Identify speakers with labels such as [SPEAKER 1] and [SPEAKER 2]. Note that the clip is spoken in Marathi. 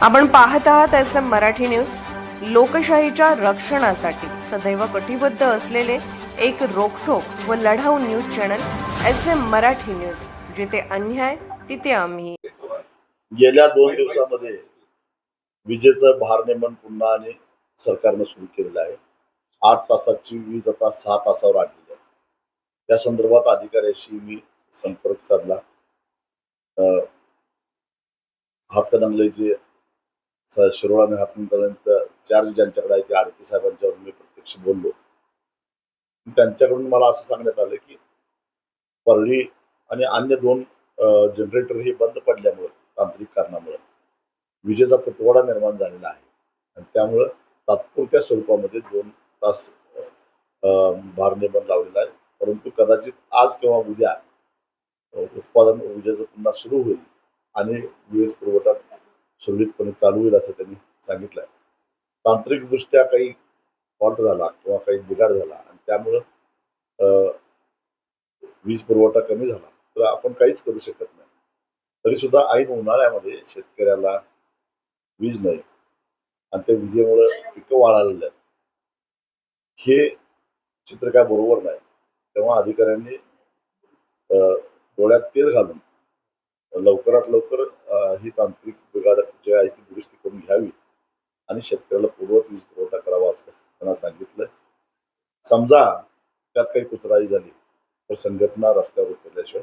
[SPEAKER 1] आपण पाहत आहात SM मराठी न्यूज। लोकशाहीच्या रक्षणासाठी सदैव कटिबद्ध असलेले एक रोखठोक व लढाऊ news channel SM Marathi news, जिथे अन्याय तिथे आम्ही।
[SPEAKER 2] गेल्या 2 दिवसांमध्ये विजेचं भारनियमन पुन्हा आणि सरकारने सुरू केलेलं आहे। 8 तासाची वीज आता 6 तासावर आणली आहे। या संदर्भात अधिकाऱ्याशी मी संपर्क साधला। हातकणंगलेचे शिरोळ आणि हातकणंगलेचा चार्ज ज्यांच्याकडे आहे ते आडके साहेबांच्यावर मी प्रत्यक्ष बोललो। त्यांच्याकडून मला असं सांगण्यात आलं की परळी आणि अन्य 2 जनरेटर हे बंद पडल्यामुळे तांत्रिक कारणामुळे विजेचा तुटवडा निर्माण झालेला आहे आणि त्यामुळे तात्पुरत्या स्वरूपामध्ये 2 तास भारनियमन लावलेलं आहे। परंतु कदाचित आज किंवा उद्या उत्पादन विजेचं पुन्हा सुरू होईल आणि वीज पुरवठा सुरळीतपणे चालू होईल असं त्यांनी सांगितलंय। तांत्रिकदृष्ट्या काही फॉल्ट झाला किंवा काही बिघाड झाला आणि त्यामुळं वीज पुरवठा कमी झाला तर आपण काहीच करू शकत नाही। तरी सुद्धा ऐन उन्हाळ्यामध्ये शेतकऱ्याला वीज नाही आणि त्या विजेमुळे पिकं वाळालेली आहेत, हे चित्र काय बरोबर नाही। तेव्हा अधिकाऱ्यांनी डोळ्यात तेल घालून लवकरात लवकर ही तांत्रिक बिघाड जे आहे ती दुरुस्ती करून घ्यावी आणि शेतकऱ्याला पूर्ववत वीज पुरवठा करावा असं त्यांना सांगितलंय। समजा त्यात काही कुचराई झाली तर संघटना रस्त्यावर उतरल्याशिवाय